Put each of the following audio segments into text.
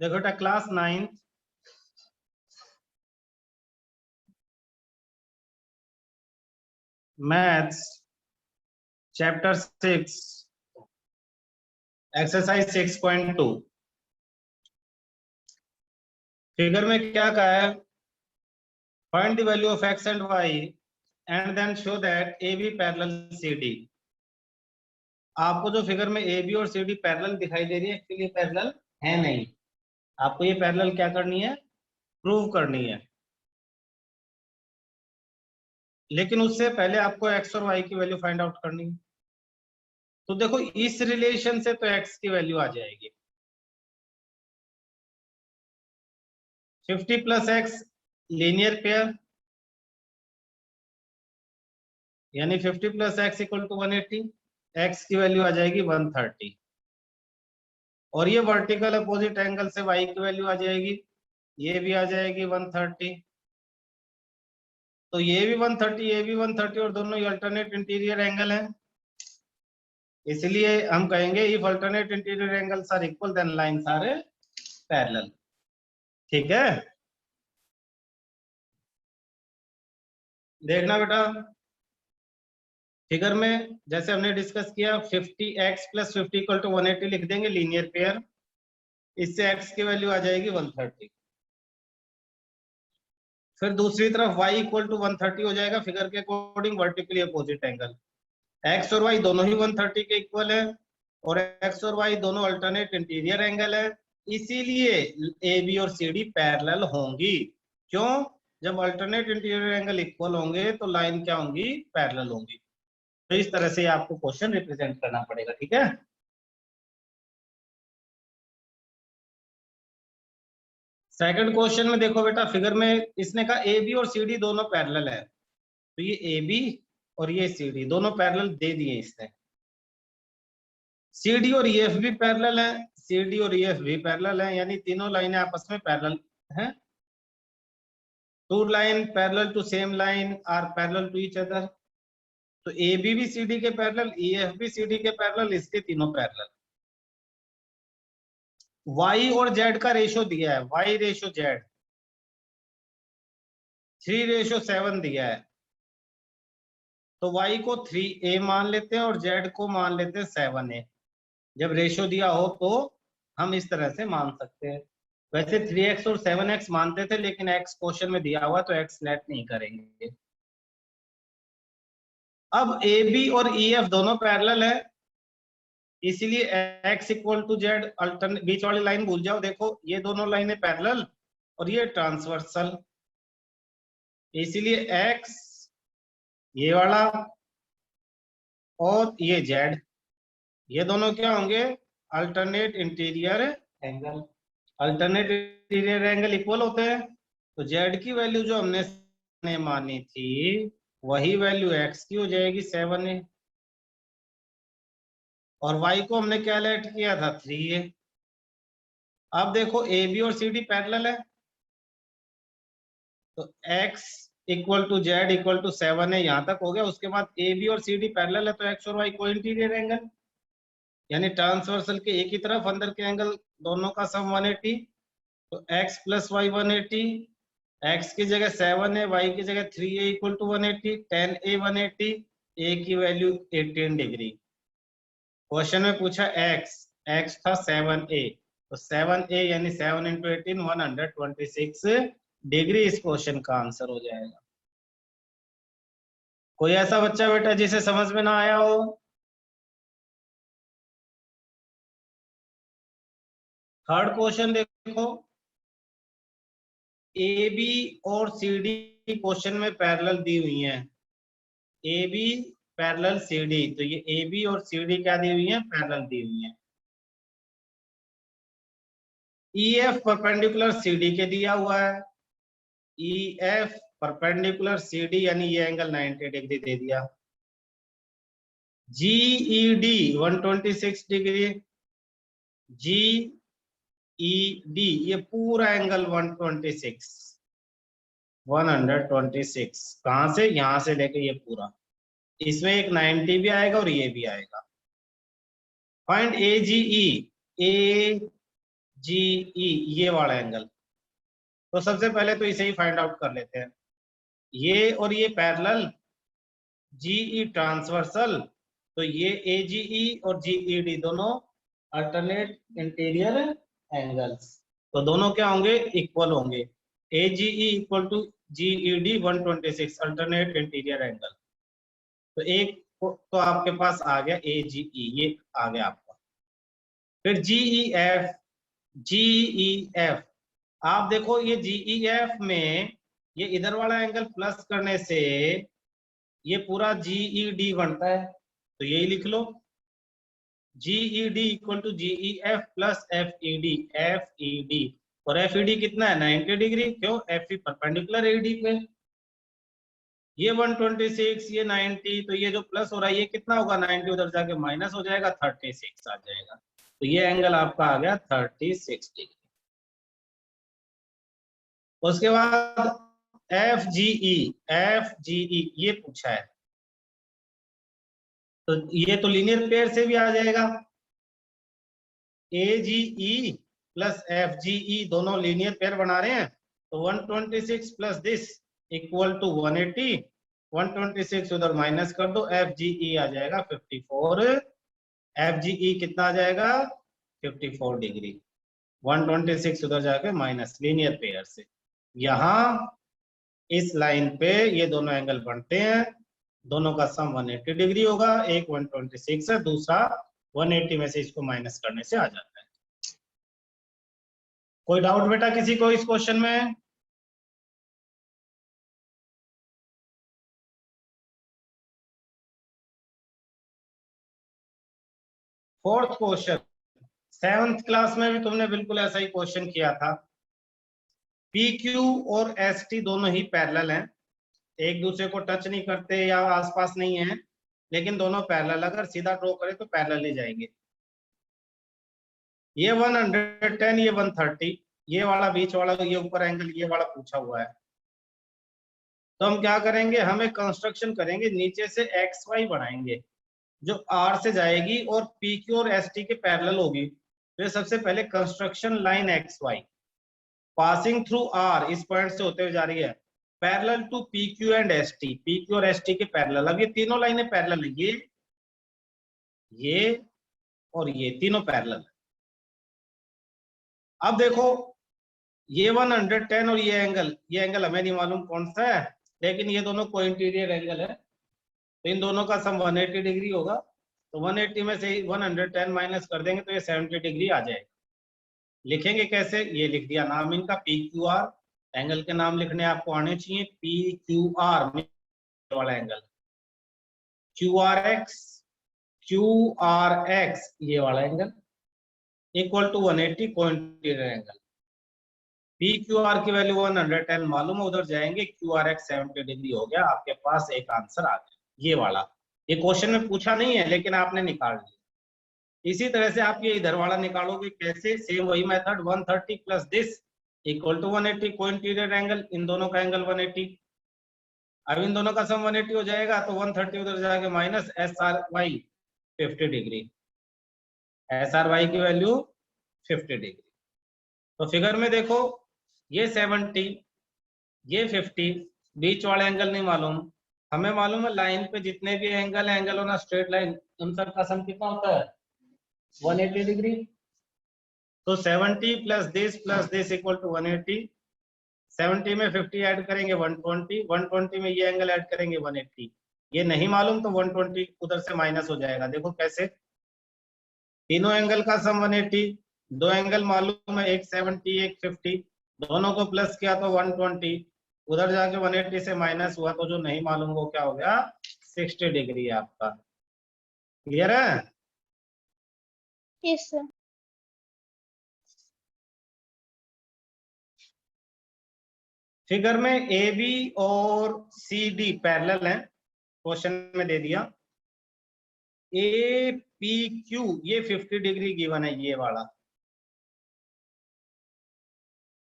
देखो बेटा class 9 maths chapter 6 exercise 6.2 figure में क्या कहा है? Find the value of x and y and then show that A B parallel C D. आपको जो फिगर में ए बी और सी डी पैरेलल दिखाई दे रही है, एक्चुअली पैरेलल है नहीं। आपको ये पैरेलल क्या करनी है? प्रूव करनी है। लेकिन उससे पहले आपको एक्स और वाई की वैल्यू फाइंड आउट करनी है। तो देखो इस रिलेशन से तो एक्स की वैल्यू आ जाएगी 50 प्लस एक्स लीनियर पेयर, यानी 50 plus x equal to 180। X की वैल्यू आ जाएगी 130 और ये वर्टिकल अपोजिट एंगल से वाई की वैल्यू आ जाएगी, ये भी आ जाएगी 130। तो ये भी 130, ये भी 130 और दोनों ही अल्टरनेट इंटीरियर एंगल हैं, इसलिए हम कहेंगे if alternate interior angles are equal then lines are parallel. ठीक है, देखना बेटा फिगर में जैसे हमने डिस्कस किया 50x प्लस 50 इक्वल टू 180 लिख देंगे लीनियर पेयर, इससे x की वैल्यू आ जाएगी 130। फिर दूसरी तरफ y इक्वल टू 130 हो जाएगा फिगर के according vertically opposite angle. x और y दोनों ही 130 के इक्वल है और x और y दोनों अल्टरनेट इंटीरियर एंगल है, इसीलिए ए बी और सी डी पैरेलल होंगी। क्यों? जब अल्टरनेट इंटीरियर एंगल इक्वल होंगे तो लाइन क्या होंगी? पैरेलल होंगी। तो इस तरह से आपको क्वेश्चन रिप्रेजेंट करना पड़ेगा। ठीक है, सेकंड क्वेश्चन में देखो बेटा फिगर में इसने कहा ए बी और सी डी दोनों पैरेलल है, तो ये ए बी और ये सी डी दोनों पैरेलल दे दिए इसने। सी डी और ई एफ भी पैरेलल है, सी डी और ई एफ भी पैरेलल है, यानी तीनों लाइनें आपस में पैरेलल हैं। Two line parallel to same line are parallel to each other. तो ए बी भी सी डी के पैरेलल, ई एफ भी सी डी के पैरेलल, इसके तीनों पैरेलल। y और z का रेशो दिया है, y रेशो z 3:7 दिया है, तो y को 3a मान लेते हैं और z को मान लेते हैं 7a। जब रेशो दिया हो तो हम इस तरह से मान सकते हैं। वैसे 3x और 7x मानते थे, लेकिन x क्वेश्चन में दिया हुआ तो x लेट नहीं करेंगे। अब ए बी और ई एफ दोनों पैरेलल है, इसीलिए x equal to Z alternate, बीच वाली लाइन भूल जाओ। देखो ये दोनों लाइनें पैरेलल और ये ट्रांसवर्सल, इसीलिए x ये वाला और ये z ये दोनों क्या होंगे? Alternate interior angle. Alternate interior angle equal होते हैं, तो z की वैल्यू जो हमने मानी थी वही वैल्यू x की हो जाएगी 7a, और y को हमने क्या लेट किया था? 3a। अब देखो ए बी और सी डी पैरेलल है, तो x equal to z equal to 7 है, यहां तक हो गया। उसके बाद ए बी और सी डी पैरेलल है, तो x और y को इंटीरियर एंगल, यानी ट्रांसवर्सल के एक ही तरफ अंदर के एंगल दोनों का सम 180। तो x प्लस वाई 180, x की जगह 7 है, y की जगह 3a equal to 180, 10a 180, a की वैल्यू 18 डिग्री। क्वेश्चन में पूछा x था 7a, तो 7a यानी 7 इंटू 18 126 डिग्री इस क्वेश्चन का आंसर हो जाएगा। कोई ऐसा बच्चा बेटा जिसे समझ में ना आया हो? थर्ड क्वेश्चन देखो, ए बी और सी डी क्वेश्चन में पैरेलल दी हुई हैं, A B parallel C D, तो ये ए बी और सी डी क्या दी हुई है? पैरेलल दी हुई है। E F perpendicular C D के दिया हुआ है, E F perpendicular C D यानी ये एंगल 90 डिग्री दे दिया। G E D 126 degree, G E D ये पूरा एंगल 126 कहां से? यहां से लेके ये पूरा, इसमें एक 90 भी आएगा और ये भी आएगा। फाइंड ए जी ई, ए GE ये वाला एंगल, तो सबसे पहले तो इसे ही फाइंड आउट कर लेते हैं। ये और ये पैरेलल, GE ट्रांसवर्सल, तो ये AGE और GED दोनों अल्टरनेट इंटीरियर एंगल्स, तो दोनों क्या होंगे, इक्वल होंगे। AGE equal to GED 126 alternate interior angle. तो एक तो आपके पास आ गया AGE, ये आ गया आपका। फिर GEF आप देखो, ये GEF में ये इधर वाला एंगल प्लस करने से ये पूरा GED बनता है, तो यही लिख लो, GED equal to GEF plus FED। FED और FED कितना है, 90 डिग्री। क्यों, FE परपेंडिकुलर AD पे। ये 126, ये 90, तो ये जो प्लस हो रहा है ये कितना होगा, 90 उधर जाके माइनस हो जाएगा, 36 आ जाएगा। तो ये एंगल आपका आ गया 36 डिग्री। उसके बाद FGE ये पूछा है, तो ये तो लीनियर पेयर से भी आ जाएगा। AGE प्लस FGE दोनों लीनियर पेयर बना रहे हैं, तो 126 प्लस दिस इक्वल टू 180। 126 उधर माइनस कर दो, FGE आ जाएगा 54। FGE कितना आ जाएगा, 54 डिग्री। 126 उधर जाके माइनस, लीनियर पेयर से। यहां इस लाइन पे ये दोनों एंगल बनते हैं, दोनों का सम 180 डिग्री होगा। एक 126 है, दूसरा 180 में से इसको माइनस करने से आ जाता है। कोई डाउट बेटा किसी को इस क्वेश्चन में? फोर्थ क्वेश्चन, 7th क्लास में भी तुमने बिल्कुल ऐसा ही क्वेश्चन किया था। PQ और ST दोनों ही पैरेलल हैं, एक दूसरे को टच नहीं करते या आसपास नहीं है, लेकिन दोनों पैरेलल, अगर सीधा ड्रॉ करें तो पैरेलल ही जाएंगे। ये 110, ये 130, ये वाला बीच वाला, ये ऊपर एंगल ये वाला पूछा हुआ है। तो हम क्या करेंगे, हम एक कंस्ट्रक्शन करेंगे, नीचे से XY बढ़ाएंगे जो R से जाएगी और PQ और ST के पैरेलल होगी। तो सबसे पहले construction line XY passing through R, इस पॉइंट से होते हुए जा रही है, parallel to PQ and ST, PQ और ST के पैरेलल। अब ये तीनों लाइनें पैरेलल है, ये और ये तीनों पैरेलल। अब देखो ये 110 और ये एंगल हमें नहीं मालूम कौन सा है, लेकिन ये दोनों को इंटीरियर एंगल है, तो इन दोनों का सम 180 डिग्री होगा। तो 180 में से 110 माइनस कर देंगे तो ये 70 डिग्री आ जाएगा। लिखेंगे कैसे, ये लिख दिया, नाम इनका PQR, एंगल के नाम लिखने आपको आने चाहिए। PQR वाला एंगल, QRX ये वाला एंगल इक्वल टू 180 को इंटीरियर एंगल। PQR की वैल्यू 110 मालूम है, उधर जाएंगे, QRX 70 डिग्री हो गया, आपके पास एक आंसर आ गया ये वाला। ये क्वेश्चन में पूछा नहीं है लेकिन आपने निकाल लिया। इसी तरह से आप ये इधर वाला निकालोगे, कैसे, सेम वही method, 130 plus this equal to 180 को इंटीरियर एंगल, इन दोनों का एंगल 180। अब इन दोनों का सम 180 हो जाएगा, तो 130 उधर जाएगा माइनस, SRY 50 डिग्री, SRY की वैल्यू 50 डिग्री। तो फिगर में देखो, ये 70, ये 50, बीच वाले एंगल नहीं मालूम, हमें मालूम है लाइन पे जितने भी एंगल है, एंगल ऑन स्ट्रेट लाइन, उन सब का सम कितना होता है, 180 डिग्री। तो 70 प्लस दिस इक्वल टू 180। 70 में 50 ऐड करेंगे 120, 120 में ये एंगल ऐड करेंगे 180। ये नहीं मालूम तो 120 उधर से माइनस हो जाएगा। देखो कैसे, तीनों एंगल का सम 180, दो एंगल मालूम है, एक 70 एक 50, दोनों को प्लस किया तो 120, उधर जाके 180 से माइनस हुआ तो जो नहीं मालूम वो क्या हो गया, 60 डिग्री आपका। क्लियर है? Yes sir. फिगर में AB और CD पैरेलल हैं, क्वेश्चन में दे दिया। APQ ये 50 डिग्री गिवन है, ये वाला।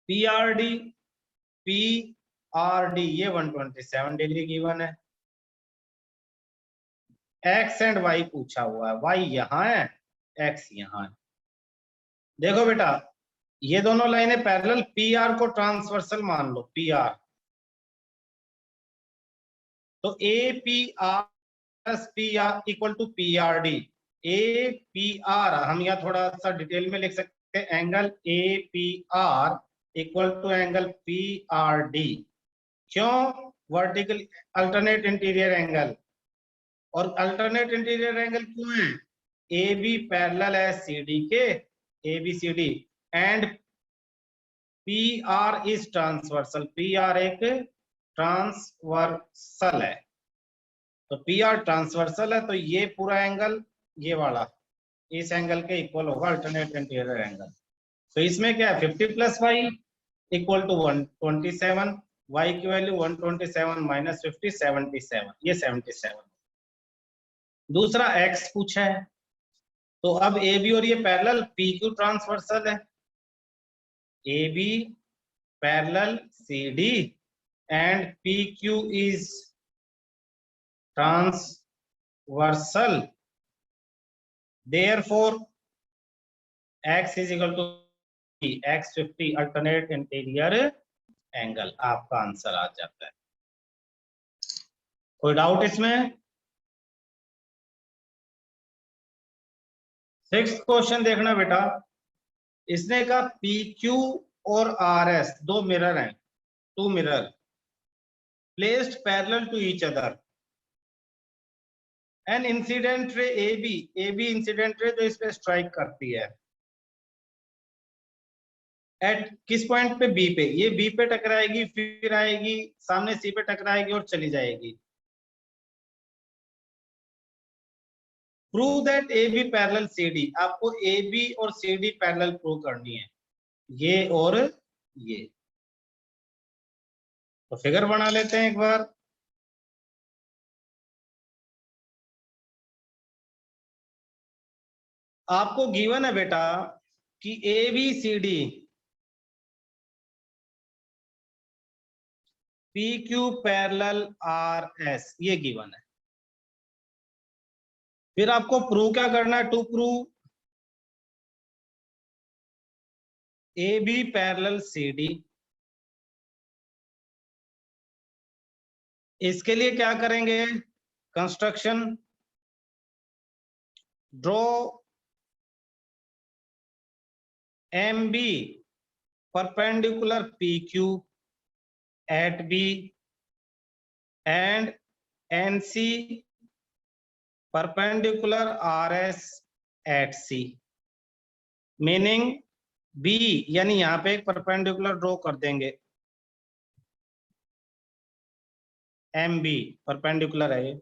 PRD ये 127 डिग्री गिवन है। X एंड Y पूछा हुआ है, Y यहाँ है, X यहाँ है। देखो बेटा, ये दोनों लाइनें पैरेलल, पी आर को ट्रांसवर्सल मान लो, पी आर, तो A P R plus P R equal to P R D. A P R हम यहाँ थोड़ा सा डिटेल में लिख सकते हैं, angle A P R equal to angle P R D. क्यों? वर्टिकल अल्टरनेट इंटीरियर एंगल, और अल्टरनेट इंटीरियर एंगल क्यों है? ए बी पैरेलल है सी डी के, A B C D, and P R is transversal, P R एक transversal है, तो P R transversal है, तो ये पूरा एंगल, ये वाला इस एंगल के इक्वल होगा अल्टरनेट इंटीरियर एंगल। तो इसमें क्या है, 50 plus y equal to 127, y की वैल्यू 127 माइनस 50 77, ये 77। दूसरा x पूछा है, तो अब ए बी और ये पैरेलल, पी क्यू ट्रांसवर्सल है, A B parallel C D and P Q is transversal, therefore x is equal to x 50 alternate interior angle, आपका आंसर आ जाता है। कोई डाउट इसमें? 6th क्वेश्चन देखना बेटा, इसने कहा पी क्यू और आर एस दो मिरर हैं, two mirror placed parallel to each other, an incident ray A B incident ray जो इस पे स्ट्राइक करती है, एट किस पॉइंट पे, बी पे, ये बी पे टकराएगी, फिर आएगी सामने सी पे टकराएगी और चली जाएगी। Prove that A B parallel C D, आपको ए बी और सी डी पैरेलल प्रूव करनी है, ये और ये। तो फिगर बना लेते हैं एक बार। आपको गिवन है बेटा कि A B C D P Q parallel R S, ये गिवन है। फिर आपको प्रूव क्या करना है, to prove A B parallel C D, इसके लिए क्या करेंगे, construction, draw M B perpendicular P Q at B and N C perpendicular R S at C, meaning B, यानी यहां पे एक परपेंडिकुलर ड्रॉ कर देंगे, एम बी परपेंडिकुलर है ये,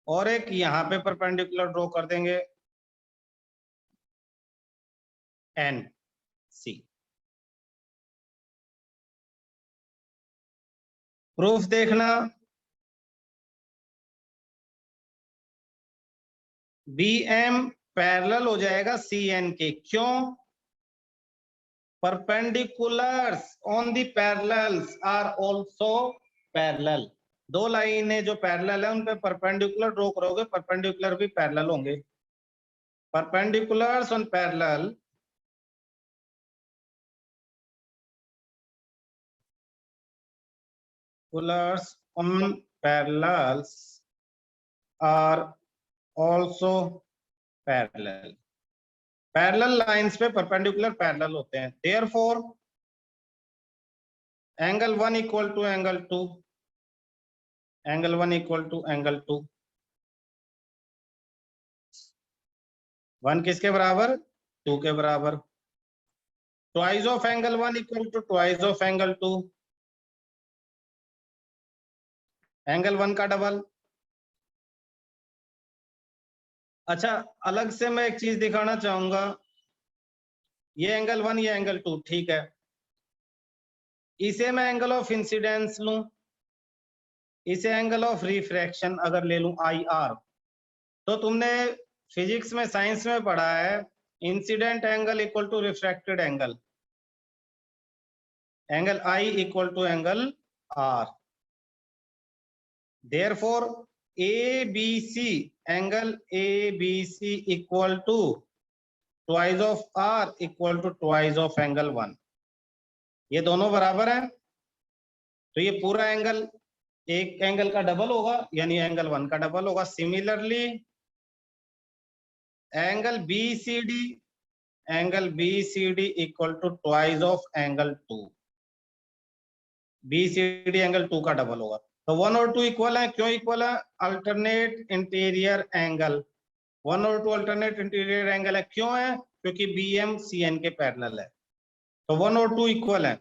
और एक यहां पे परपेंडिकुलर ड्रॉ कर देंगे, एन सी। प्रूफ देखना, बी एम पैरेलल हो जाएगा सी एन के, क्यों? Perpendiculars on the parallels are also parallel, दो लाइनें जो पैरेलल है उन पे परपेंडिकुलर ड्रॉ करोगे, परपेंडिकुलर भी पैरेलल होंगे, perpendiculars on parallel on parallels are also parallel, parallel lines पे परपेंडिकुलर पैरेलल होते हैं, therefore angle 1 equal to angle 2, angle 1 equal to angle 2, 1 किसके बराबर, 2 के बराबर, twice of angle 1 equal to twice of angle 2, angle 1 का double. अच्छा, अलग से मैं एक चीज दिखाना चाहूंगा, ये एंगल 1 ये एंगल 2, ठीक है, इसे मैं एंगल ऑफ इंसिडेंस लूं, इसे एंगल ऑफ रिफ्रैक्शन अगर ले लूं आई आर, तो तुमने फिजिक्स में, साइंस में पढ़ा है incident angle equal to refracted angle, angle I equal to angle R, therefore A B C, angle A B C equal to twice of R equal to twice of angle 1, ये दोनों बराबर है, तो ये पूरा एंगल एक angle का double होगा, यानी एंगल 1 का डबल होगा। Similarly angle B C D equal to twice of angle 2, B C D angle 2 का डबल होगा। तो 1 और 2 इक्वल है, क्यों इक्वल है? अल्टरनेट इंटीरियर एंगल, 1 और 2 अल्टरनेट इंटीरियर एंगल है, क्यों है? क्योंकि बी एम सी एन के पैरेलल है। तो 1 और 2 इक्वल है,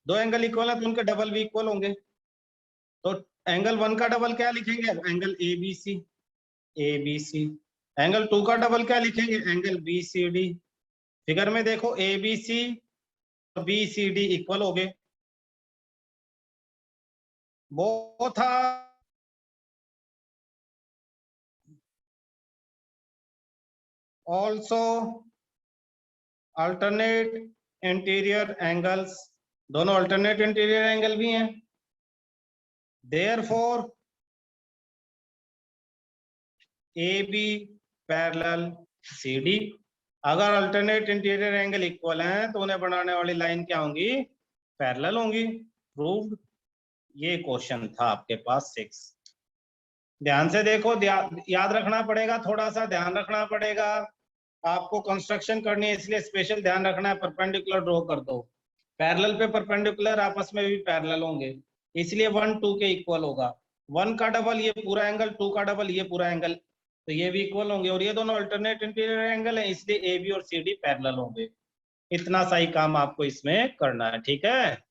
दो एंगल इक्वल है तो उनके डबल भी इक्वल होंगे। तो एंगल 1 का डबल क्या लिखेंगे? Angle A B C. Angle 2 का डबल क्या लिखेंगे? Angle B C D. Figure में देखो ए बी सी और बी सी डी इक्वल हो गए, both are also alternate interior angles, दोनों alternate interior angle भी हैं। therefore AB parallel CD, अगर alternate interior angle इक्वल हैं तो उन्हें बनाने वाली लाइन क्या होंगी? पैरेलल होंगी। प्रूव्ड। ये क्वेश्चन था आपके पास 6। ध्यान से देखो, याद रखना पड़ेगा, थोड़ा सा ध्यान रखना पड़ेगा। आपको कंस्ट्रक्शन करनी है इसलिए स्पेशल ध्यान रखना है, परपेंडिकुलर ड्रॉ कर दो। पैरेलल पे परपेंडिकुलर आपस में भी पैरेलल होंगे, इसलिए 1 2 के इक्वल होगा। 1 का डबल ये पूरा एंगल, 2 का डबल ये पूरा एंगल, तो ये भी इक्वल होंगे। और ये दोनों अल्टरनेट इंटीरियर एंगल है, इसलिए ए बी और सी डी पैरेलल होंगे। इतना सा ही काम आपको इसमें करना है, ठीक है।